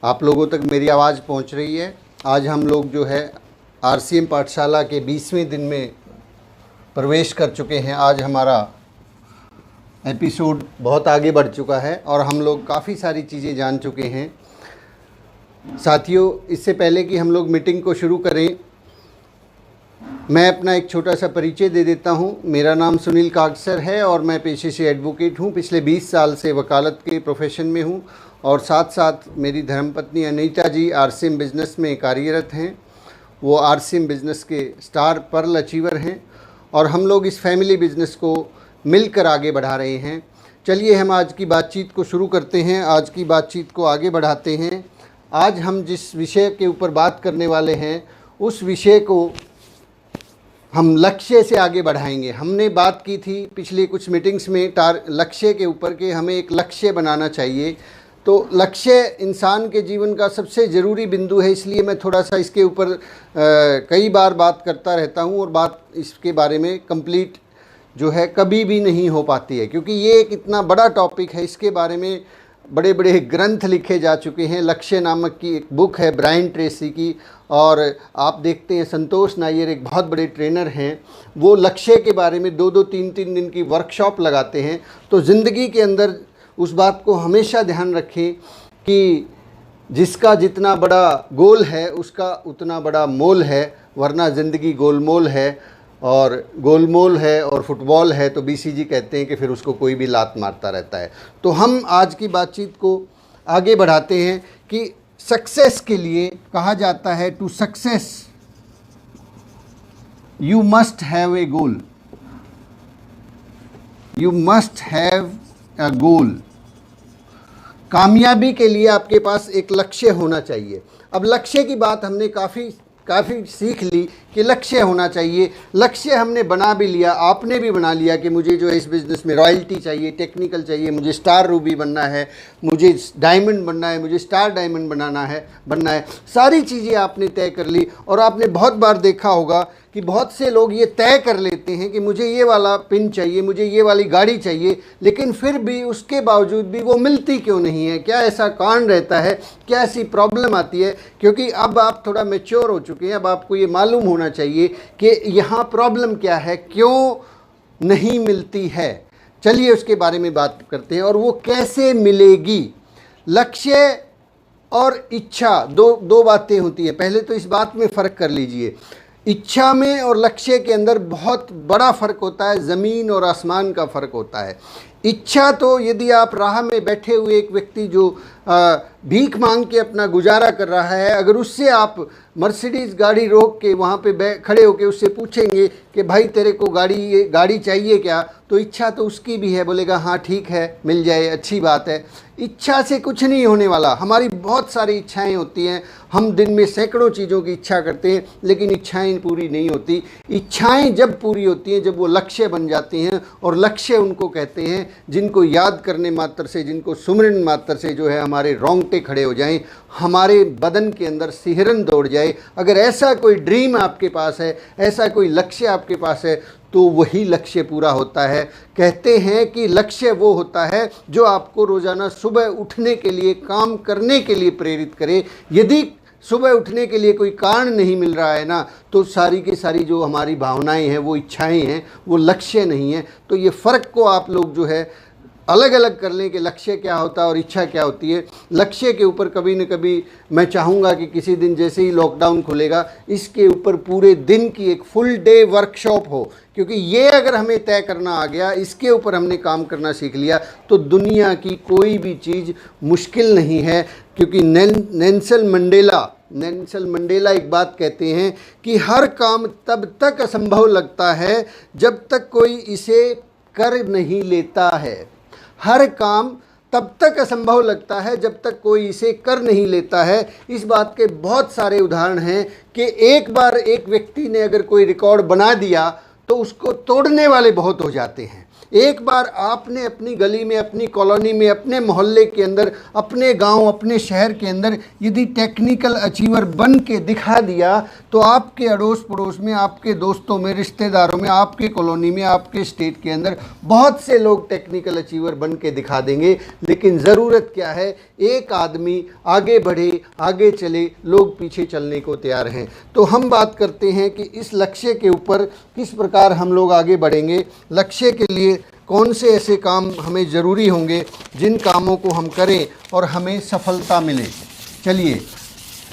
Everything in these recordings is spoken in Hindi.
आप लोगों तक मेरी आवाज़ पहुंच रही है। आज हम लोग जो है आरसीएम पाठशाला के 20वें दिन में प्रवेश कर चुके हैं। आज हमारा एपिसोड बहुत आगे बढ़ चुका है और हम लोग काफ़ी सारी चीज़ें जान चुके हैं। साथियों, इससे पहले कि हम लोग मीटिंग को शुरू करें, मैं अपना एक छोटा सा परिचय दे देता हूं। मेरा नाम सुनील कागसर है और मैं पेशे से एडवोकेट हूं। पिछले 20 साल से वकालत के प्रोफेशन में हूं और साथ साथ मेरी धर्मपत्नी अनीता जी आरसीएम बिज़नेस में कार्यरत हैं। वो आरसीएम बिज़नेस के स्टार पर्ल अचीवर हैं और हम लोग इस फैमिली बिज़नेस को मिलकर आगे बढ़ा रहे हैं। चलिए हम आज की बातचीत को शुरू करते हैं, आज की बातचीत को आगे बढ़ाते हैं। आज हम जिस विषय के ऊपर बात करने वाले हैं उस विषय को हम लक्ष्य से आगे बढ़ाएंगे। हमने बात की थी पिछले कुछ मीटिंग्स में लक्ष्य के ऊपर कि हमें एक लक्ष्य बनाना चाहिए। तो लक्ष्य इंसान के जीवन का सबसे ज़रूरी बिंदु है, इसलिए मैं थोड़ा सा इसके ऊपर कई बार बात करता रहता हूँ और बात इसके बारे में कंप्लीट जो है कभी भी नहीं हो पाती है, क्योंकि ये एक इतना बड़ा टॉपिक है। इसके बारे में बड़े बड़े ग्रंथ लिखे जा चुके हैं। लक्ष्य नामक की एक बुक है ब्रायन ट्रेसी की, और आप देखते हैं संतोष नायर एक बहुत बड़े ट्रेनर हैं, वो लक्ष्य के बारे में 2-2, 3-3 दिन की वर्कशॉप लगाते हैं। तो ज़िंदगी के अंदर उस बात को हमेशा ध्यान रखें कि जिसका जितना बड़ा गोल है उसका उतना बड़ा मोल है, वरना ज़िंदगी गोलमोल है, और गोलमोल है और फुटबॉल है तो बीसीजी कहते हैं कि फिर उसको कोई भी लात मारता रहता है। तो हम आज की बातचीत को आगे बढ़ाते हैं कि सक्सेस के लिए कहा जाता है, to success you must have a goal, you must have a goal. कामयाबी के लिए आपके पास एक लक्ष्य होना चाहिए। अब लक्ष्य की बात हमने काफ़ी सीख ली कि लक्ष्य होना चाहिए। लक्ष्य हमने बना भी लिया, आपने भी बना लिया कि मुझे जो है इस बिज़नेस में रॉयल्टी चाहिए, टेक्निकल चाहिए, मुझे स्टार रूबी बनना है, मुझे डायमंड बनना है, मुझे स्टार डायमंड बनना है। सारी चीज़ें आपने तय कर ली। और आपने बहुत बार देखा होगा कि बहुत से लोग ये तय कर लेते हैं कि मुझे ये वाला पिन चाहिए, मुझे ये वाली गाड़ी चाहिए, लेकिन फिर भी उसके बावजूद भी वो मिलती क्यों नहीं है? क्या ऐसा कारण रहता है? क्या ऐसी प्रॉब्लम आती है? क्योंकि अब आप थोड़ा मैच्योर हो चुके हैं, अब आपको ये मालूम होना चाहिए कि यहाँ प्रॉब्लम क्या है, क्यों नहीं मिलती है। चलिए उसके बारे में बात करते हैं और वो कैसे मिलेगी। लक्ष्य और इच्छा दो बातें होती हैं। पहले तो इस बात में फ़र्क कर लीजिए, इच्छा में और लक्ष्य के अंदर बहुत बड़ा फ़र्क होता है, ज़मीन और आसमान का फ़र्क होता है। इच्छा तो यदि आप राह में बैठे हुए एक व्यक्ति जो भीख मांग के अपना गुजारा कर रहा है, अगर उससे आप मर्सिडीज़ गाड़ी रोक के वहाँ पे खड़े होके उससे पूछेंगे कि भाई तेरे को गाड़ी चाहिए क्या, तो इच्छा तो उसकी भी है, बोलेगा हाँ ठीक है मिल जाए, अच्छी बात है। इच्छा से कुछ नहीं होने वाला। हमारी बहुत सारी इच्छाएं होती हैं, हम दिन में सैकड़ों चीज़ों की इच्छा करते हैं, लेकिन इच्छाएं पूरी नहीं होती। इच्छाएं जब पूरी होती हैं, जब वो लक्ष्य बन जाती हैं, और लक्ष्य उनको कहते हैं जिनको याद करने मात्र से, जिनको सुमरन मात्र से जो है हमारे रोंगटे खड़े हो जाएं, हमारे बदन के अंदर सिहरन दौड़ जाए। अगर ऐसा कोई ड्रीम आपके पास है, ऐसा कोई लक्ष्य आपके पास है, तो वही लक्ष्य पूरा होता है। कहते हैं कि लक्ष्य वो होता है जो आपको रोज़ाना सुबह उठने के लिए, काम करने के लिए प्रेरित करे। यदि सुबह उठने के लिए कोई कारण नहीं मिल रहा है ना, तो सारी की सारी जो हमारी भावनाएं हैं, वो इच्छाएं हैं, वो लक्ष्य नहीं है। तो ये फ़र्क को आप लोग जो है अलग अलग कर लें कि लक्ष्य क्या होता है और इच्छा क्या होती है। लक्ष्य के ऊपर कभी न कभी मैं चाहूँगा कि किसी दिन जैसे ही लॉकडाउन खुलेगा, इसके ऊपर पूरे दिन की एक फुल डे वर्कशॉप हो, क्योंकि ये अगर हमें तय करना आ गया, इसके ऊपर हमने काम करना सीख लिया, तो दुनिया की कोई भी चीज़ मुश्किल नहीं है। क्योंकि नेल्सन मंडेला एक बात कहते हैं कि हर काम तब तक असंभव लगता है जब तक कोई इसे कर नहीं लेता है। हर काम तब तक असंभव लगता है जब तक कोई इसे कर नहीं लेता है। इस बात के बहुत सारे उदाहरण हैं कि एक बार एक व्यक्ति ने अगर कोई रिकॉर्ड बना दिया तो उसको तोड़ने वाले बहुत हो जाते हैं। एक बार आपने अपनी गली में, अपनी कॉलोनी में, अपने मोहल्ले के अंदर, अपने गांव, अपने शहर के अंदर यदि टेक्निकल अचीवर बन के दिखा दिया तो आपके अड़ोस पड़ोस में, आपके दोस्तों में, रिश्तेदारों में, आपके कॉलोनी में, आपके स्टेट के अंदर बहुत से लोग टेक्निकल अचीवर बन के दिखा देंगे। लेकिन ज़रूरत क्या है, एक आदमी आगे बढ़े, आगे चले, लोग पीछे चलने को तैयार हैं। तो हम बात करते हैं कि इस लक्ष्य के ऊपर किस प्रकार हम लोग आगे बढ़ेंगे, लक्ष्य के लिए कौन से ऐसे काम हमें ज़रूरी होंगे जिन कामों को हम करें और हमें सफलता मिले। चलिए,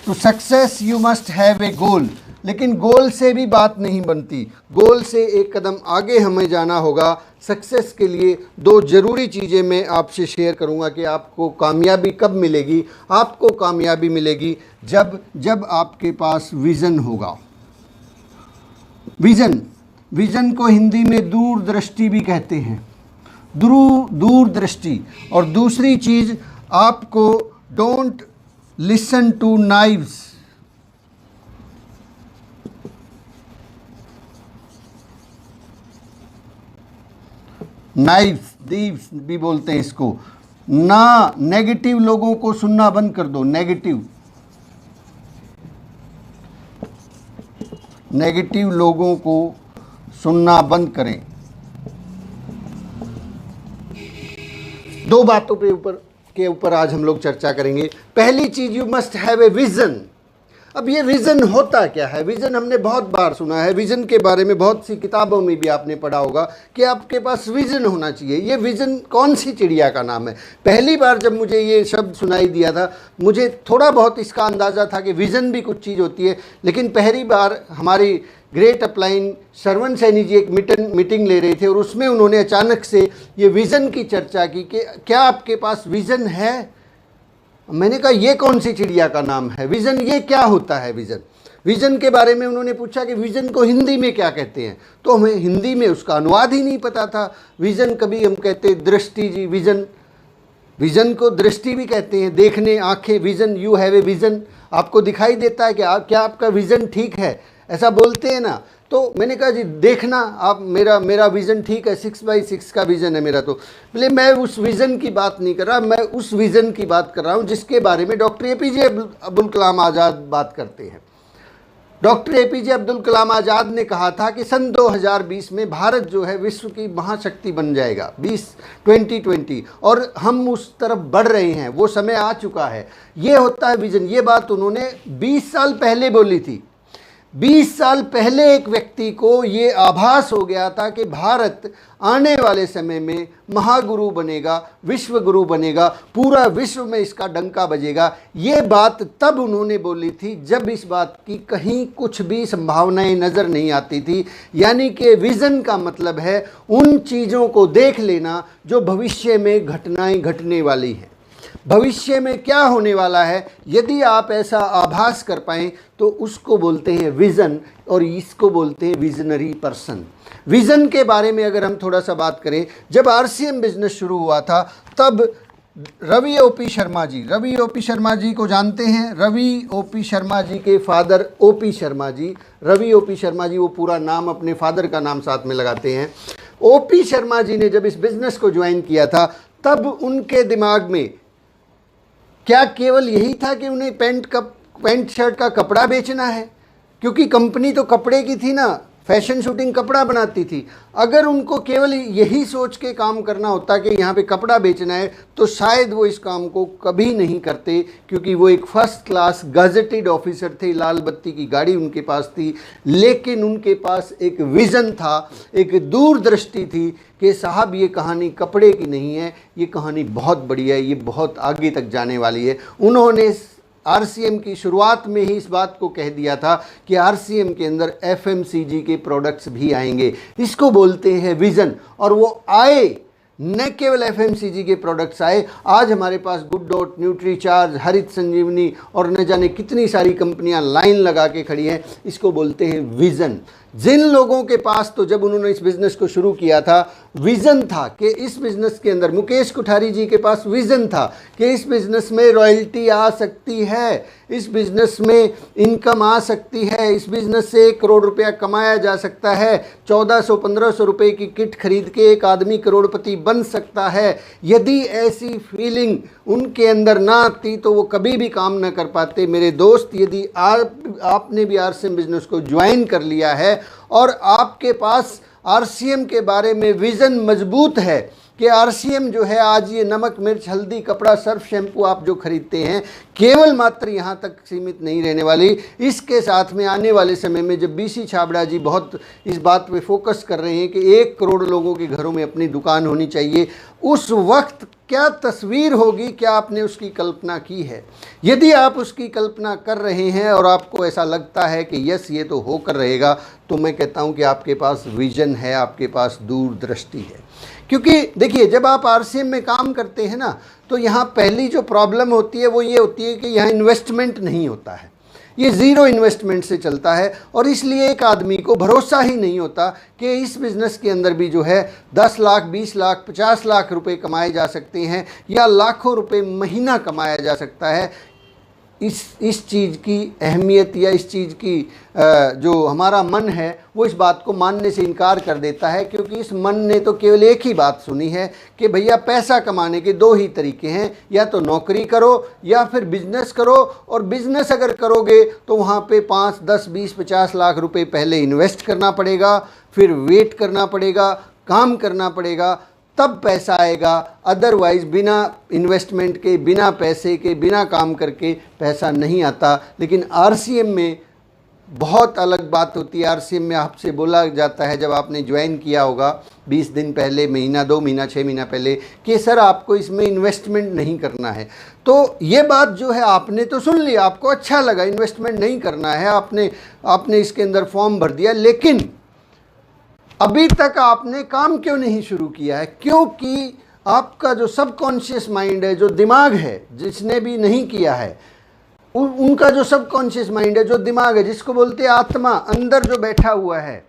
to success you must have a goal. लेकिन गोल से भी बात नहीं बनती, गोल से एक कदम आगे हमें जाना होगा। सक्सेस के लिए दो ज़रूरी चीज़ें मैं आपसे शेयर करूंगा कि आपको कामयाबी कब मिलेगी। आपको कामयाबी मिलेगी जब आपके पास विज़न होगा। विज़न को हिंदी में दूरदृष्टि भी कहते हैं, दूरदृष्टि। और दूसरी चीज़, आपको डोंट लिसन टू नाइव्स। दीव्स भी बोलते हैं इसको। ना नेगेटिव लोगों को सुनना बंद कर दो, नेगेटिव लोगों को सुनना बंद करें। दो बातों के ऊपर आज हम लोग चर्चा करेंगे। पहली चीज, you must have a vision. अब ये विज़न होता क्या है? विज़न हमने बहुत बार सुना है, विज़न के बारे में बहुत सी किताबों में भी आपने पढ़ा होगा कि आपके पास विज़न होना चाहिए। ये विज़न कौन सी चिड़िया का नाम है? पहली बार जब मुझे ये शब्द सुनाई दिया था, मुझे थोड़ा बहुत इसका अंदाज़ा था कि विज़न भी कुछ चीज़ होती है। लेकिन पहली बार हमारी ग्रेट अपलाइन श्रवण सैनी जी एक मीटिंग ले रहे थे और उसमें उन्होंने अचानक से ये विज़न की चर्चा की कि क्या आपके पास विज़न है? मैंने कहा ये कौन सी चिड़िया का नाम है विज़न, ये क्या होता है विज़न? विज़न के बारे में उन्होंने पूछा कि विज़न को हिंदी में क्या कहते हैं, तो हमें हिंदी में उसका अनुवाद ही नहीं पता था। विज़न कभी हम कहते दृष्टि जी, विज़न को दृष्टि भी कहते हैं, देखने, आंखें। Vision, you have a vision, आपको दिखाई देता है कि क्या आपका विज़न ठीक है, ऐसा बोलते हैं ना। तो मैंने कहा जी देखना आप, मेरा विज़न ठीक है, 6x6 का विज़न है मेरा। तो बोले मैं उस विज़न की बात नहीं कर रहा, मैं उस विज़न की बात कर रहा हूँ जिसके बारे में डॉक्टर एपीजे अब्दुल कलाम आज़ाद बात करते हैं। डॉक्टर एपीजे अब्दुल कलाम आज़ाद ने कहा था कि सन 2020 में भारत जो है विश्व की महाशक्ति बन जाएगा, 2020, और हम उस तरफ बढ़ रहे हैं, वो समय आ चुका है। ये होता है विज़न। ये बात उन्होंने 20 साल पहले बोली थी। 20 साल पहले एक व्यक्ति को ये आभास हो गया था कि भारत आने वाले समय में महागुरु बनेगा, विश्व गुरु बनेगा, पूरा विश्व में इसका डंका बजेगा। ये बात तब उन्होंने बोली थी जब इस बात की कहीं कुछ भी संभावनाएं नज़र नहीं आती थी। यानी कि विज़न का मतलब है उन चीज़ों को देख लेना जो भविष्य में घटनाएं घटने वाली हैं, भविष्य में क्या होने वाला है। यदि आप ऐसा आभास कर पाएँ तो उसको बोलते हैं विज़न, और इसको बोलते हैं विजनरी पर्सन। विज़न के बारे में अगर हम थोड़ा सा बात करें, जब RCM बिजनेस शुरू हुआ था तब रवि ओपी शर्मा जी को जानते हैं? रवि ओपी शर्मा जी के father OP Sharma ji, Ravi OP Sharma ji, वो पूरा नाम अपने फादर का नाम साथ में लगाते हैं। ओपी शर्मा जी ने जब इस बिज़नेस को ज्वाइन किया था तब उनके दिमाग में क्या केवल यही था कि उन्हें पैंट शर्ट का कपड़ा बेचना है? क्योंकि कंपनी तो कपड़े की थी ना, फैशन शूटिंग कपड़ा बनाती थी। अगर उनको केवल यही सोच के काम करना होता कि यहाँ पे कपड़ा बेचना है तो शायद वो इस काम को कभी नहीं करते, क्योंकि वो एक फर्स्ट क्लास गजेटेड ऑफिसर थे, लाल बत्ती की गाड़ी उनके पास थी। लेकिन उनके पास एक विज़न था, एक दूरदृष्टि थी कि साहब ये कहानी कपड़े की नहीं है, ये कहानी बहुत बड़ी है, ये बहुत आगे तक जाने वाली है। उन्होंने RCM की शुरुआत में ही इस बात को कह दिया था कि RCM के अंदर FMCG के प्रोडक्ट्स भी आएंगे। इसको बोलते हैं विज़न। और वो आए, न केवल FMCG के प्रोडक्ट्स आए, आज हमारे पास गुड डॉट, न्यूट्रीचार्ज, हरित संजीवनी और न जाने कितनी सारी कंपनियां लाइन लगा के खड़ी हैं। इसको बोलते हैं विज़न। जिन लोगों के पास, तो जब उन्होंने इस बिज़नेस को शुरू किया था विज़न था कि इस बिज़नेस के अंदर, मुकेश कोठारी जी के पास विज़न था कि इस बिज़नेस में रॉयल्टी आ सकती है, इस बिज़नेस में इनकम आ सकती है, इस बिज़नेस से 1 करोड़ रुपया कमाया जा सकता है, 1400-1500 रुपये की किट खरीद के एक आदमी करोड़पति बन सकता है। यदि ऐसी फीलिंग उनके अंदर ना आती तो वो कभी भी काम ना कर पाते। मेरे दोस्त, यदि आपने भी आरसीएम बिज़नेस को ज्वाइन कर लिया है और आपके पास आरसीएम के बारे में विज़न मजबूत है कि आरसीएम जो है, आज ये नमक मिर्च हल्दी कपड़ा सर्फ शैम्पू आप जो खरीदते हैं, केवल मात्र यहाँ तक सीमित नहीं रहने वाली। इसके साथ में आने वाले समय में जब बीसी छाबड़ा जी बहुत इस बात पे फोकस कर रहे हैं कि 1 करोड़ लोगों के घरों में अपनी दुकान होनी चाहिए, उस वक्त क्या तस्वीर होगी, क्या आपने उसकी कल्पना की है? यदि आप उसकी कल्पना कर रहे हैं और आपको ऐसा लगता है कि यस ये तो होकर रहेगा, तो मैं कहता हूँ कि आपके पास विजन है, आपके पास दूरदृष्टि है। क्योंकि देखिए, जब आप आरसीएम में काम करते हैं ना, तो यहाँ पहली जो प्रॉब्लम होती है वो ये होती है कि यहाँ इन्वेस्टमेंट नहीं होता है, ये ज़ीरो इन्वेस्टमेंट से चलता है। और इसलिए एक आदमी को भरोसा ही नहीं होता कि इस बिज़नेस के अंदर भी जो है 10 लाख 20 लाख 50 लाख रुपए कमाए जा सकते हैं या लाखों रुपए महीना कमाया जा सकता है। इस चीज़ की अहमियत या इस चीज़ की जो हमारा मन है वो इस बात को मानने से इनकार कर देता है, क्योंकि इस मन ने तो केवल एक ही बात सुनी है कि भैया पैसा कमाने के 2 ही तरीके हैं, या तो नौकरी करो या फिर बिजनेस करो। और बिजनेस अगर करोगे तो वहाँ पे 5, 10, 20, 50 लाख रुपए पहले इन्वेस्ट करना पड़ेगा, फिर वेट करना पड़ेगा, काम करना पड़ेगा, तब पैसा आएगा। अदरवाइज़ बिना इन्वेस्टमेंट के, बिना पैसे के, बिना काम करके पैसा नहीं आता। लेकिन आरसीएम में बहुत अलग बात होती है। आरसीएम में आपसे बोला जाता है, जब आपने ज्वाइन किया होगा 20 दिन पहले, महीना 2 महीना 6 महीना पहले, कि सर आपको इसमें इन्वेस्टमेंट नहीं करना है। तो ये बात जो है आपने तो सुन लिया, आपको अच्छा लगा, इन्वेस्टमेंट नहीं करना है, आपने इसके अंदर फॉर्म भर दिया, लेकिन अभी तक आपने काम क्यों नहीं शुरू किया है? क्योंकि आपका जो सबकॉन्शियस माइंड है, जो दिमाग है, जिसने भी नहीं किया है, उनका जो सबकॉन्शियस माइंड है, जो दिमाग है, जिसको बोलते हैं आत्मा, अंदर जो बैठा हुआ है,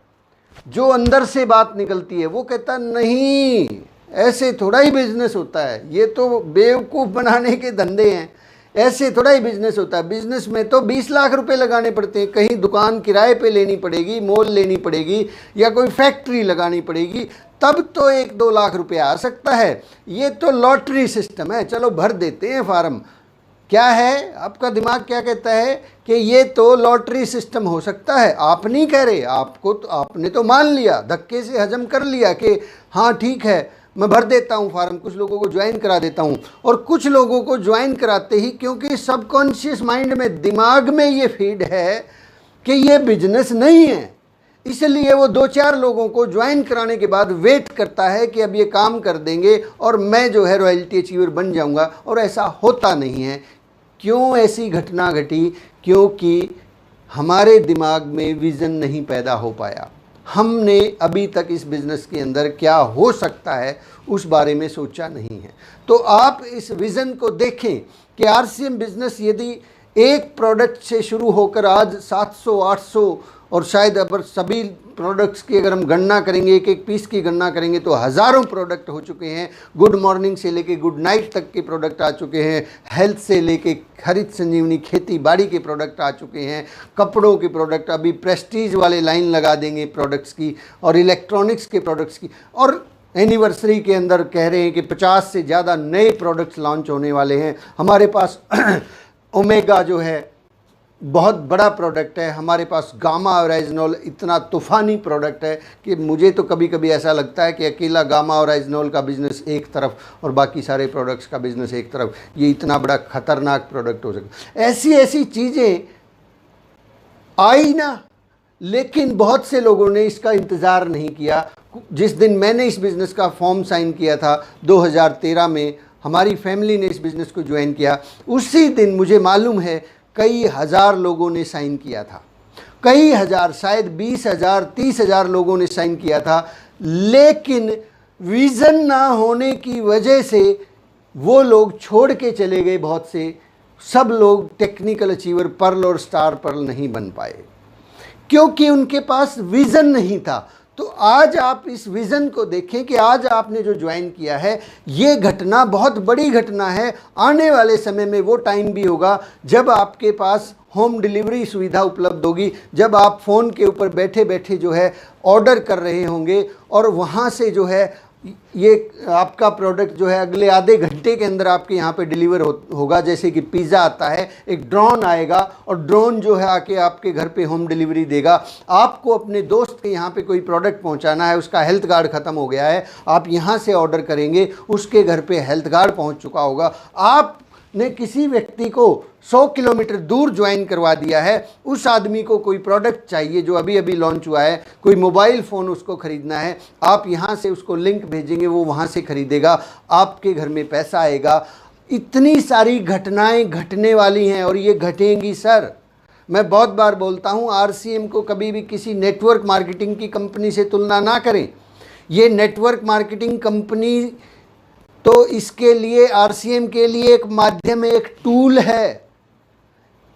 जो अंदर से बात निकलती है, वो कहता नहीं, ऐसे थोड़ा ही बिजनेस होता है, ये तो बेवकूफ़ बनाने के धंधे हैं, ऐसे थोड़ा ही बिजनेस होता है। बिजनेस में तो 20 लाख रुपए लगाने पड़ते हैं, कहीं दुकान किराए पे लेनी पड़ेगी, मॉल लेनी पड़ेगी या कोई फैक्ट्री लगानी पड़ेगी, तब तो 1-2 लाख रुपए आ सकता है। ये तो लॉटरी सिस्टम है, चलो भर देते हैं फार्म। क्या है, आपका दिमाग क्या कहता है कि ये तो लॉटरी सिस्टम हो सकता है। आप नहीं कह रहे, आपने तो मान लिया, धक्के से हजम कर लिया कि हाँ ठीक है, मैं भर देता हूँ फार्म, कुछ लोगों को ज्वाइन करा देता हूँ। और कुछ लोगों को ज्वाइन कराते ही, क्योंकि सबकॉन्शियस माइंड में, दिमाग में ये फीड है कि ये बिजनेस नहीं है, इसलिए वो 2-4 लोगों को ज्वाइन कराने के बाद वेट करता है कि अब ये काम कर देंगे और मैं जो है रॉयल्टी अचीवर बन जाऊँगा। और ऐसा होता नहीं है। क्यों ऐसी घटना घटी? क्योंकि हमारे दिमाग में विज़न नहीं पैदा हो पाया। हमने अभी तक इस बिज़नेस के अंदर क्या हो सकता है उस बारे में सोचा नहीं है। तो आप इस विज़न को देखें कि आरसीएम बिज़नेस यदि एक प्रोडक्ट से शुरू होकर आज 700-800 और शायद अगर सभी प्रोडक्ट्स की अगर हम गणना करेंगे, एक एक पीस की गणना करेंगे, तो हज़ारों प्रोडक्ट हो चुके हैं। गुड मॉर्निंग से लेके गुड नाइट तक के प्रोडक्ट आ चुके हैं, हेल्थ से लेके हरित संजीवनी खेती बाड़ी के प्रोडक्ट आ चुके हैं, कपड़ों के प्रोडक्ट, अभी प्रेस्टीज वाले लाइन लगा देंगे प्रोडक्ट्स की, और इलेक्ट्रॉनिक्स के प्रोडक्ट्स की। और एनिवर्सरी के अंदर कह रहे हैं कि 50 से ज़्यादा नए प्रोडक्ट्स लॉन्च होने वाले हैं। हमारे पास ओमेगा जो है बहुत बड़ा प्रोडक्ट है, हमारे पास गामा ओराइजनोल इतना तूफ़ानी प्रोडक्ट है कि मुझे तो कभी कभी ऐसा लगता है कि अकेला गामा ओराइजनोल का बिज़नेस एक तरफ और बाकी सारे प्रोडक्ट्स का बिज़नेस एक तरफ, ये इतना बड़ा ख़तरनाक प्रोडक्ट हो सकता। ऐसी ऐसी चीज़ें आई ना, लेकिन बहुत से लोगों ने इसका इंतज़ार नहीं किया। जिस दिन मैंने इस बिज़नेस का फॉर्म साइन किया था 2013 में, हमारी फैमिली ने इस बिज़नेस को ज्वाइन किया, उसी दिन मुझे मालूम है कई हज़ार लोगों ने साइन किया था, कई हज़ार, शायद 20,000 30,000 लोगों ने साइन किया था। लेकिन विज़न ना होने की वजह से वो लोग छोड़ के चले गए। बहुत से, सब लोग टेक्निकल अचीवर पर्ल और स्टार पर्ल नहीं बन पाए, क्योंकि उनके पास विज़न नहीं था। तो आज आप इस विज़न को देखें कि आज आपने जो ज्वाइन किया है, ये घटना बहुत बड़ी घटना है। आने वाले समय में वो टाइम भी होगा जब आपके पास होम डिलीवरी सुविधा उपलब्ध होगी, जब आप फ़ोन के ऊपर बैठे बैठे जो है ऑर्डर कर रहे होंगे और वहाँ से जो है ये आपका प्रोडक्ट जो है अगले आधे घंटे के अंदर आपके यहाँ पे डिलीवर होगा। जैसे कि पिज़्ज़ा आता है, एक ड्रोन आएगा और ड्रोन जो है आके आपके घर पे होम डिलीवरी देगा। आपको अपने दोस्त के यहाँ पे कोई प्रोडक्ट पहुँचाना है, उसका हेल्थ कार्ड ख़त्म हो गया है, आप यहाँ से ऑर्डर करेंगे, उसके घर पे हेल्थ कार्ड पहुँच चुका होगा। आपने किसी व्यक्ति को 100 किलोमीटर दूर ज्वाइन करवा दिया है, उस आदमी को कोई प्रोडक्ट चाहिए जो अभी अभी लॉन्च हुआ है, कोई मोबाइल फ़ोन उसको ख़रीदना है, आप यहाँ से उसको लिंक भेजेंगे, वो वहाँ से ख़रीदेगा, आपके घर में पैसा आएगा। इतनी सारी घटनाएं घटने वाली हैं और ये घटेंगी सर। मैं बहुत बार बोलता हूँ, RCM को कभी भी किसी नेटवर्क मार्केटिंग की कंपनी से तुलना ना करें। ये नेटवर्क मार्केटिंग कंपनी तो इसके लिए RCM के लिए एक माध्यम है, एक टूल है।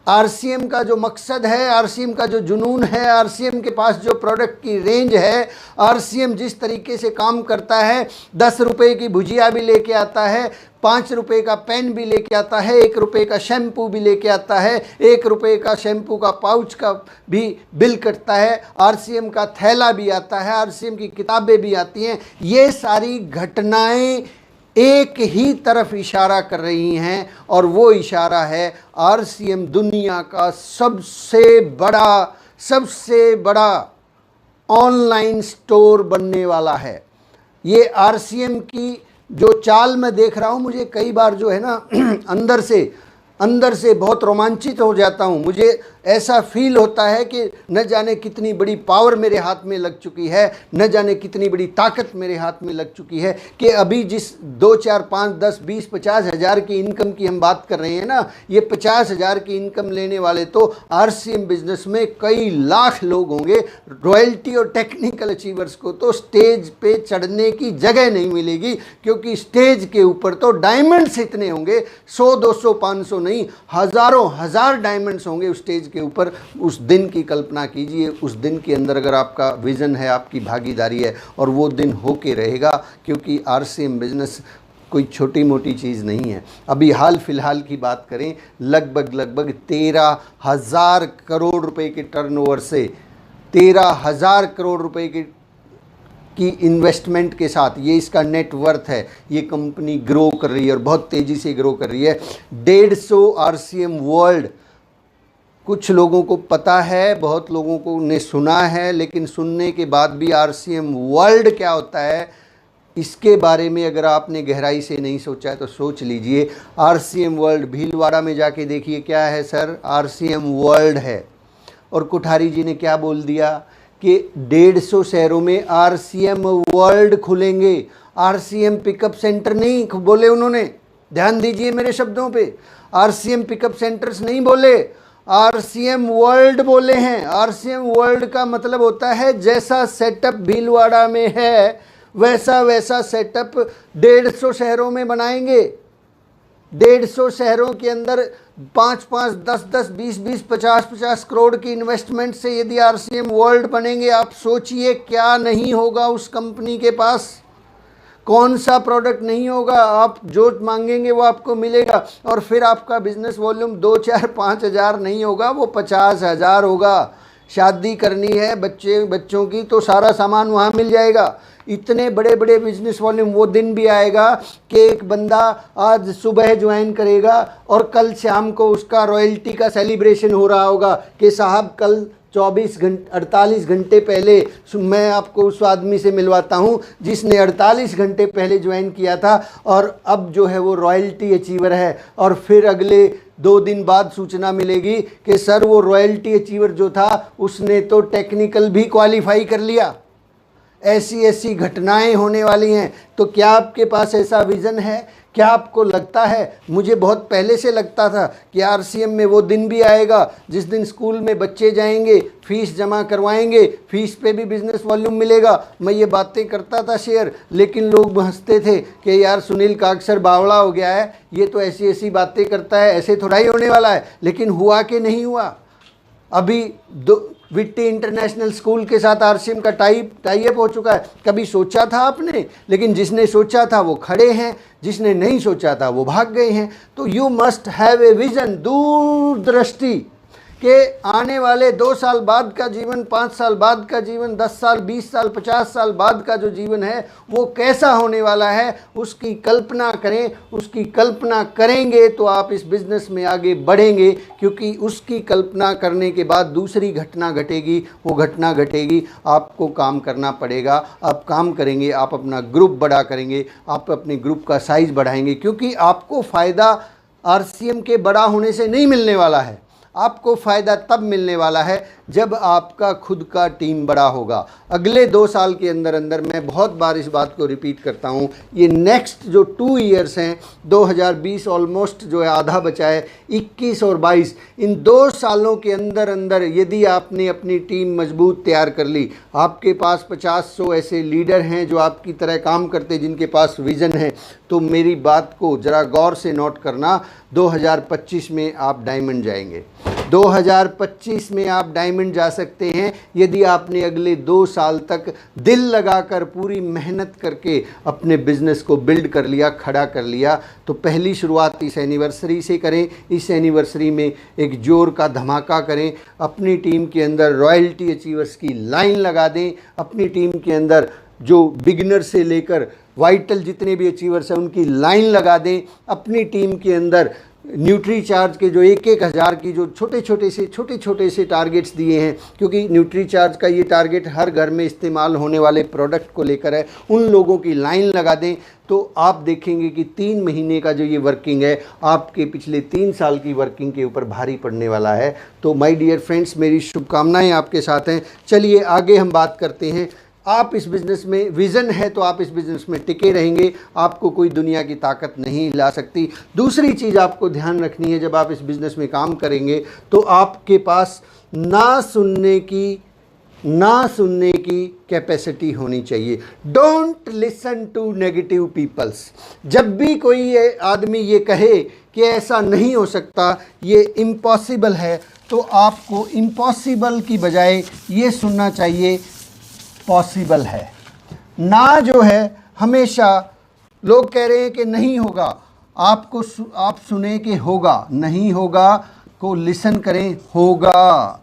RCM का जो मकसद है, RCM का जो जुनून है, RCM के पास जो प्रोडक्ट की रेंज है, RCM जिस तरीके से काम करता है, 10 रुपये की भुजिया भी लेके आता है, 5 रुपये का पेन भी लेके आता है, 1 रुपये का शैम्पू भी लेके आता है, 1 रुपये का शैम्पू का पाउच का भी बिल कटता है, RCM का थैला भी आता है, RCM की किताबें भी आती हैं। ये सारी घटनाएं एक ही तरफ इशारा कर रही हैं और वो इशारा है RCM दुनिया का सबसे बड़ा ऑनलाइन स्टोर बनने वाला है। ये RCM की जो चाल मैं देख रहा हूँ, मुझे कई बार जो है ना अंदर से बहुत रोमांचित हो जाता हूँ। मुझे ऐसा फील होता है कि न जाने कितनी बड़ी पावर मेरे हाथ में लग चुकी है, न जाने कितनी बड़ी ताकत मेरे हाथ में लग चुकी है कि अभी जिस 2, 4, 5, 10, 20, 50 हज़ार की इनकम की हम बात कर रहे हैं ना, ये 50 हज़ार की इनकम लेने वाले तो RCM बिजनेस में कई लाख लोग होंगे। रॉयल्टी और टेक्निकल अचीवर्स को तो स्टेज पे चढ़ने की जगह नहीं मिलेगी, क्योंकि स्टेज के ऊपर तो डायमंड्स इतने होंगे, 100, 200, 500 नहीं, हज़ारों हज़ार डायमंड्स होंगे उस स्टेज के ऊपर। उस दिन की कल्पना कीजिए, उस दिन के अंदर अगर आपका विज़न है, आपकी भागीदारी है, और वो दिन होके रहेगा, क्योंकि RCM बिजनेस कोई छोटी मोटी चीज़ नहीं है। अभी हाल फिलहाल की बात करें, लगभग 13,000 करोड़ रुपए के टर्नओवर से 13,000 करोड़ रुपए की इन्वेस्टमेंट के साथ, ये इसका नेट वर्थ है, ये कंपनी ग्रो कर रही है और बहुत तेज़ी से ग्रो कर रही है। 150 RCM वर्ल्ड, कुछ लोगों को पता है, बहुत लोगों को ने सुना है, लेकिन सुनने के बाद भी RCM वर्ल्ड क्या होता है इसके बारे में अगर आपने गहराई से नहीं सोचा है तो सोच लीजिए। RCM वर्ल्ड भीलवाड़ा में जाके देखिए, क्या है सर, RCM वर्ल्ड है। और कोठारी जी ने क्या बोल दिया कि 150 शहरों में RCM वर्ल्ड खुलेंगे। RCM पिकअप सेंटर नहीं बोले उन्होंने, ध्यान दीजिए मेरे शब्दों पे, RCM पिकअप सेंटर्स नहीं बोले, RCM वर्ल्ड बोले हैं। RCM वर्ल्ड का मतलब होता है जैसा सेटअप भीलवाड़ा में है वैसा सेटअप 150 शहरों में बनाएंगे। 150 शहरों के अंदर 5-5, 10-10, 20-20, 50-50 करोड़ की इन्वेस्टमेंट से यदि RCM वर्ल्ड बनेंगे, आप सोचिए क्या नहीं होगा उस कंपनी के पास, कौन सा प्रोडक्ट नहीं होगा। आप जो मांगेंगे वो आपको मिलेगा, और फिर आपका बिजनेस वॉल्यूम 2, 4, 5 हज़ार नहीं होगा, वो 50 हज़ार होगा। शादी करनी है बच्चों की तो सारा सामान वहाँ मिल जाएगा। इतने बड़े बड़े बिजनेस वॉल्यूम, वो दिन भी आएगा कि एक बंदा आज सुबह ज्वाइन करेगा और कल शाम को उसका रॉयल्टी का सेलिब्रेशन हो रहा होगा कि साहब कल 48 घंटे पहले, मैं आपको उस आदमी से मिलवाता हूँ जिसने 48 घंटे पहले ज्वाइन किया था और अब जो है वो रॉयल्टी अचीवर है। और फिर अगले 2 दिन बाद सूचना मिलेगी कि सर वो रॉयल्टी अचीवर जो था उसने तो टेक्निकल भी क्वालिफाई कर लिया। ऐसी घटनाएं होने वाली हैं। तो क्या आपके पास ऐसा विज़न है? क्या आपको लगता है, मुझे बहुत पहले से लगता था कि RCM में वो दिन भी आएगा जिस दिन स्कूल में बच्चे जाएंगे, फ़ीस जमा करवाएंगे, फ़ीस पे भी बिज़नेस वॉल्यूम मिलेगा। मैं ये बातें करता था शेयर, लेकिन लोग हंसते थे कि यार सुनील का अक्सर बावड़ा हो गया है, ये तो ऐसी बातें करता है, ऐसे थोड़ा ही होने वाला है। लेकिन हुआ कि नहीं हुआ? अभी विट्टी इंटरनेशनल स्कूल के साथ आरसीएम का टाई अप हो चुका है। कभी सोचा था आपने? लेकिन जिसने सोचा था वो खड़े हैं, जिसने नहीं सोचा था वो भाग गए हैं। तो you must have a vision, दूरदृष्टि कि आने वाले 2 साल बाद का जीवन, 5 साल बाद का जीवन, 10 साल, 20 साल, 50 साल बाद का जो जीवन है वो कैसा होने वाला है, उसकी कल्पना करें। उसकी कल्पना करेंगे तो आप इस बिज़नेस में आगे बढ़ेंगे, क्योंकि उसकी कल्पना करने के बाद दूसरी घटना घटेगी। वो घटना घटेगी, आपको काम करना पड़ेगा। आप काम करेंगे, आप अपना ग्रुप बड़ा करेंगे, आप अपने ग्रुप का साइज़ बढ़ाएंगे, क्योंकि आपको फ़ायदा आरसीएम के बड़ा होने से नहीं मिलने वाला है। आपको फ़ायदा तब मिलने वाला है जब आपका खुद का टीम बड़ा होगा। अगले 2 साल के अंदर अंदर, मैं बहुत बार इस बात को रिपीट करता हूँ, ये नेक्स्ट जो 2 ईयर्स हैं, 2020 ऑलमोस्ट जो है आधा बचा है, 21 और 22, इन 2 सालों के अंदर अंदर यदि आपने अपनी टीम मजबूत तैयार कर ली, आपके पास 50-100 ऐसे लीडर हैं जो आपकी तरह काम करते, जिनके पास विज़न है, तो मेरी बात को ज़रा गौर से नोट करना, 2025 में आप डायमंड जाएंगे। 2025 में आप डायमंड जा सकते हैं यदि आपने अगले 2 साल तक दिल लगाकर पूरी मेहनत करके अपने बिज़नेस को बिल्ड कर लिया, खड़ा कर लिया। तो पहली शुरुआत इस एनिवर्सरी से करें। इस एनिवर्सरी में एक जोर का धमाका करें। अपनी टीम के अंदर रॉयल्टी अचीवर्स की लाइन लगा दें। अपनी टीम के अंदर जो बिगिनर से लेकर वाइटल जितने भी अचीवर्स हैं उनकी लाइन लगा दें। अपनी टीम के अंदर न्यूट्री चार्ज के जो 1-1 हज़ार की जो छोटे छोटे से टारगेट्स दिए हैं, क्योंकि न्यूट्री चार्ज का ये टारगेट हर घर में इस्तेमाल होने वाले प्रोडक्ट को लेकर है, उन लोगों की लाइन लगा दें। तो आप देखेंगे कि 3 महीने का जो ये वर्किंग है आपके पिछले 3 साल की वर्किंग के ऊपर भारी पड़ने वाला है। तो माय डियर फ्रेंड्स, मेरी शुभकामनाएं आपके साथ हैं। चलिए आगे हम बात करते हैं। आप इस बिज़नेस में विज़न है तो आप इस बिज़नेस में टिके रहेंगे, आपको कोई दुनिया की ताकत नहीं हिला सकती। दूसरी चीज़ आपको ध्यान रखनी है, जब आप इस बिज़नेस में काम करेंगे तो आपके पास ना सुनने की कैपेसिटी होनी चाहिए। Don't listen to negative peoples. जब भी कोई आदमी ये कहे कि ऐसा नहीं हो सकता, ये इम्पॉसिबल है, तो आपको इम्पॉसिबल की बजाय ये सुनना चाहिए पॉसिबल है। ना जो है हमेशा लोग कह रहे हैं कि नहीं होगा, आप सुने कि होगा, नहीं होगा को लिसन करें, होगा।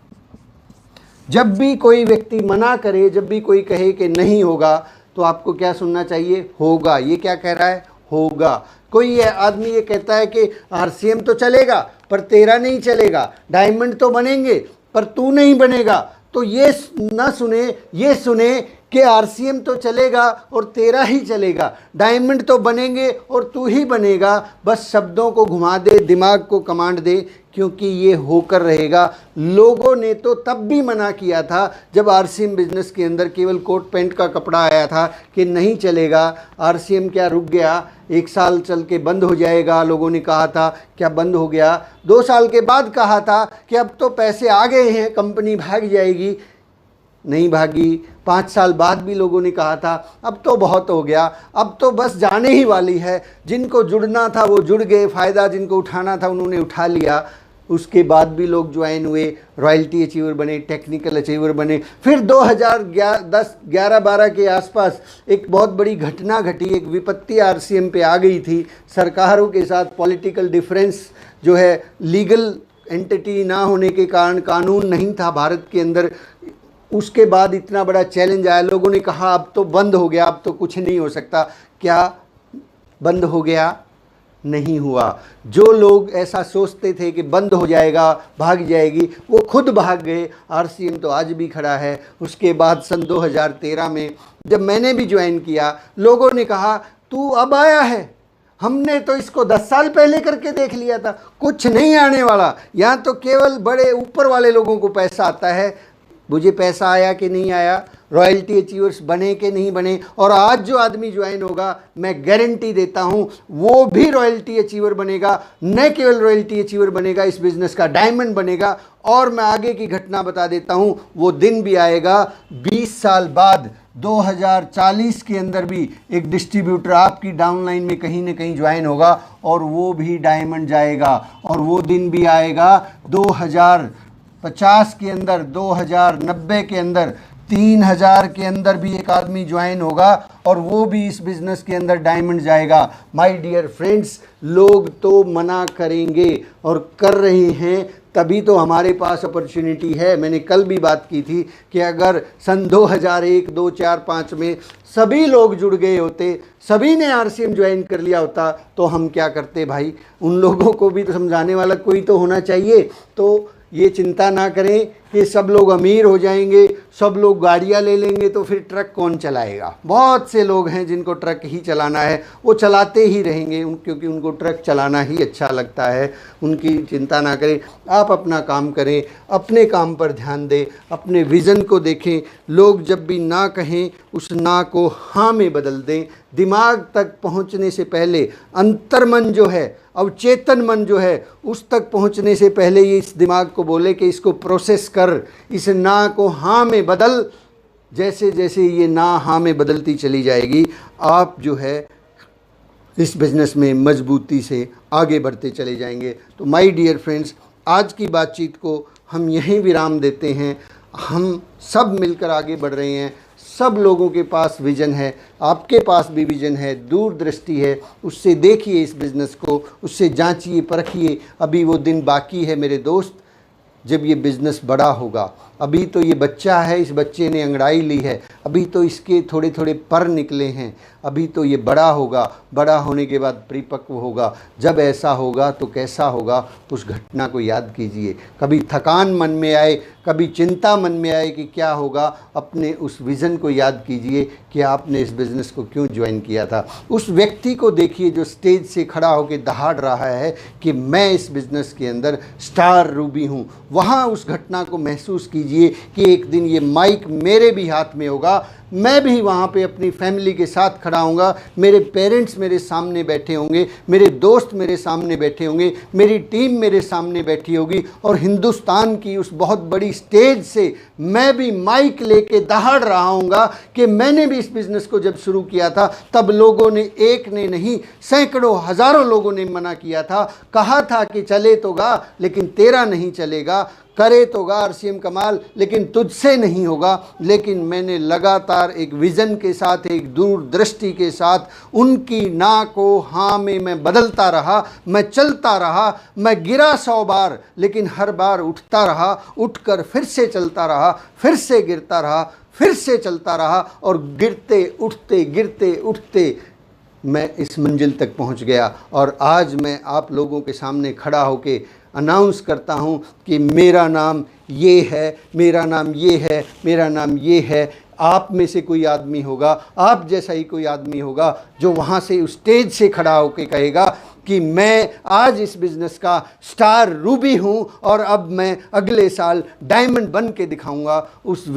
जब भी कोई व्यक्ति मना करे, जब भी कोई कहे कि नहीं होगा, तो आपको क्या सुनना चाहिए? होगा। ये क्या कह रहा है? होगा। कोई आदमी ये कहता है कि आरसीएम तो चलेगा पर तेरा नहीं चलेगा, डायमंड तो बनेंगे पर तू नहीं बनेगा, तो ये ना सुने, ये सुने कि आरसीएम तो चलेगा और तेरा ही चलेगा, डायमंड तो बनेंगे और तू ही बनेगा। बस शब्दों को घुमा दे, दिमाग को कमांड दे, क्योंकि ये होकर रहेगा। लोगों ने तो तब भी मना किया था जब आरसीएम बिजनेस के अंदर केवल कोट पैंट का कपड़ा आया था कि नहीं चलेगा। आरसीएम क्या रुक गया? 1 साल चल के बंद हो जाएगा, लोगों ने कहा था। क्या बंद हो गया? 2 साल के बाद कहा था कि अब तो पैसे आ गए हैं, कंपनी भाग जाएगी, नहीं भागी। 5 साल बाद भी लोगों ने कहा था अब तो बहुत हो गया, अब तो बस जाने ही वाली है। जिनको जुड़ना था वो जुड़ गए, फ़ायदा जिनको उठाना था उन्होंने उठा लिया। उसके बाद भी लोग ज्वाइन हुए, रॉयल्टी अचीवर बने, टेक्निकल अचीवर बने। फिर 2011-12 के आसपास एक बहुत बड़ी घटना घटी, एक विपत्ति आरसीएम पे आ गई थी। सरकारों के साथ पॉलिटिकल डिफरेंस जो है, लीगल एंटिटी ना होने के कारण, कानून नहीं था भारत के अंदर। उसके बाद इतना बड़ा चैलेंज आया, लोगों ने कहा अब तो बंद हो गया, अब तो कुछ नहीं हो सकता। क्या बंद हो गया? नहीं हुआ। जो लोग ऐसा सोचते थे कि बंद हो जाएगा, भाग जाएगी, वो खुद भाग गए। आरसीएम तो आज भी खड़ा है। उसके बाद सन 2013 में जब मैंने भी ज्वाइन किया, लोगों ने कहा तू अब आया है, हमने तो इसको 10 साल पहले करके देख लिया था, कुछ नहीं आने वाला, यहाँ तो केवल बड़े ऊपर वाले लोगों को पैसा आता है। मुझे पैसा आया कि नहीं आया, रॉयल्टी अचीवर्स बने कि नहीं बने, और आज जो आदमी ज्वाइन होगा मैं गारंटी देता हूँ वो भी रॉयल्टी अचीवर बनेगा। न केवल रॉयल्टी अचीवर बनेगा, इस बिज़नेस का डायमंड बनेगा। और मैं आगे की घटना बता देता हूँ, वो दिन भी आएगा 20 साल बाद, 2040 के अंदर भी एक डिस्ट्रीब्यूटर आपकी डाउनलाइन में कहीं ना कहीं ज्वाइन होगा और वो भी डायमंड जाएगा। और वो दिन भी आएगा 2050 2050 के अंदर, 2090 के अंदर, 3000 के अंदर भी एक आदमी ज्वाइन होगा और वो भी इस बिज़नेस के अंदर डायमंड जाएगा। माय डियर फ्रेंड्स, लोग तो मना करेंगे और कर रहे हैं, तभी तो हमारे पास अपॉर्चुनिटी है। मैंने कल भी बात की थी कि अगर सन 2001, 2, 4, 5 में सभी लोग जुड़ गए होते, सभी ने RCM ज्वाइन कर लिया होता, तो हम क्या करते भाई? उन लोगों को भी तो समझाने वाला कोई तो होना चाहिए। तो ये चिंता ना करें कि सब लोग अमीर हो जाएंगे, सब लोग गाड़ियाँ ले लेंगे, तो फिर ट्रक कौन चलाएगा? बहुत से लोग हैं जिनको ट्रक ही चलाना है, वो चलाते ही रहेंगे क्योंकि उनको ट्रक चलाना ही अच्छा लगता है। उनकी चिंता ना करें, आप अपना काम करें, अपने काम पर ध्यान दें, अपने विज़न को देखें। लोग जब भी ना कहें, उस ना को हाँ में बदल दें। दिमाग तक पहुंचने से पहले अंतर्मन जो है, अवचेतन मन जो है, उस तक पहुंचने से पहले ये इस दिमाग को बोले कि इसको प्रोसेस कर, इस ना को हाँ में बदल। जैसे जैसे ये ना हाँ में बदलती चली जाएगी, आप जो है इस बिज़नेस में मजबूती से आगे बढ़ते चले जाएंगे। तो माय डियर फ्रेंड्स, आज की बातचीत को हम यहीं विराम देते हैं। हम सब मिलकर आगे बढ़ रहे हैं, सब लोगों के पास विज़न है, आपके पास भी विज़न है, दूरदृष्टि है। उससे देखिए इस बिज़नेस को, उससे जांचिए, परखिए। अभी वो दिन बाकी है मेरे दोस्त, जब ये बिज़नेस बड़ा होगा। अभी तो ये बच्चा है, इस बच्चे ने अंगड़ाई ली है, अभी तो इसके थोड़े थोड़े पर निकले हैं, अभी तो ये बड़ा होगा, बड़ा होने के बाद परिपक्व होगा। जब ऐसा होगा तो कैसा होगा, उस घटना को याद कीजिए। कभी थकान मन में आए, कभी चिंता मन में आए कि क्या होगा, अपने उस विज़न को याद कीजिए कि आपने इस बिज़नेस को क्यों ज्वाइन किया था। उस व्यक्ति को देखिए जो स्टेज से खड़ा होकर दहाड़ रहा है कि मैं इस बिज़नेस के अंदर स्टार रूबी हूँ। वहाँ उस घटना को महसूस कीजिए कि एक दिन ये माइक मेरे भी हाथ में होगा, मैं भी वहाँ पे अपनी फैमिली के साथ खड़ा हूँगा, मेरे पेरेंट्स मेरे सामने बैठे होंगे, मेरे दोस्त मेरे सामने बैठे होंगे, मेरी टीम मेरे सामने बैठी होगी, और हिंदुस्तान की उस बहुत बड़ी स्टेज से मैं भी माइक लेके दहाड़ रहा हूँगा कि मैंने भी इस बिज़नेस को जब शुरू किया था, तब लोगों ने, एक ने नहीं, सैकड़ों हज़ारों लोगों ने मना किया था, कहा था कि चले तो गा लेकिन तेरा नहीं चलेगा, करे तो गा RCM कमाल लेकिन तुझसे नहीं होगा। लेकिन मैंने लगातार एक विज़न के साथ, एक दूरदृष्टि के साथ उनकी ना को हाँ में मैं बदलता रहा, मैं चलता रहा, मैं गिरा 100 बार लेकिन हर बार उठता रहा, उठकर फिर से चलता रहा, फिर से गिरता रहा, फिर से चलता रहा, और गिरते उठते मैं इस मंजिल तक पहुंच गया। और आज मैं आप लोगों के सामने खड़ा होके अनाउंस करता हूं कि मेरा नाम ये है, मेरा नाम ये है, मेरा नाम ये है। आप में से कोई आदमी होगा, आप जैसा ही कोई आदमी होगा जो वहाँ से उस स्टेज से खड़ा होकर कहेगा कि मैं आज इस बिज़नेस का स्टार रूबी हूँ और अब मैं अगले साल डायमंड बन के दिखाऊंगा। उस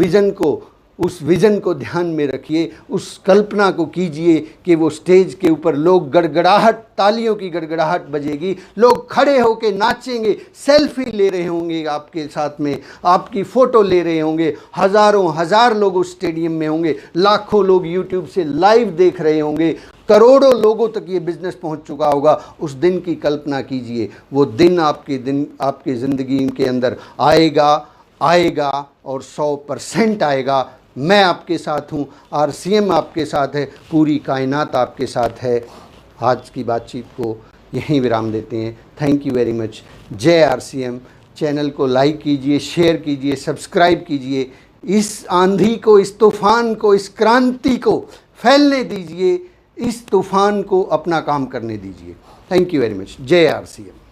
विज़न को ध्यान में रखिए, उस कल्पना को कीजिए कि वो स्टेज के ऊपर लोग गड़गड़ाहट, तालियों की गड़गड़ाहट बजेगी, लोग खड़े होकर नाचेंगे, सेल्फी ले रहे होंगे आपके साथ में, आपकी फ़ोटो ले रहे होंगे, हज़ारों हज़ार लोग उस स्टेडियम में होंगे, लाखों लोग यूट्यूब से लाइव देख रहे होंगे, करोड़ों लोगों तक ये बिज़नेस पहुंच चुका होगा। उस दिन की कल्पना कीजिए। वो दिन आपकी ज़िंदगी के अंदर आएगा और 100% आएगा। मैं आपके साथ हूँ, RCM आपके साथ है, पूरी कायनात आपके साथ है। आज की बातचीत को यहीं विराम देते हैं। Thank you very much. जय RCM। चैनल को लाइक कीजिए, शेयर कीजिए, सब्सक्राइब कीजिए। इस आंधी को, इस तूफ़ान को, इस क्रांति को फैलने दीजिए, इस तूफ़ान को अपना काम करने दीजिए। Thank you very much. जय RCM।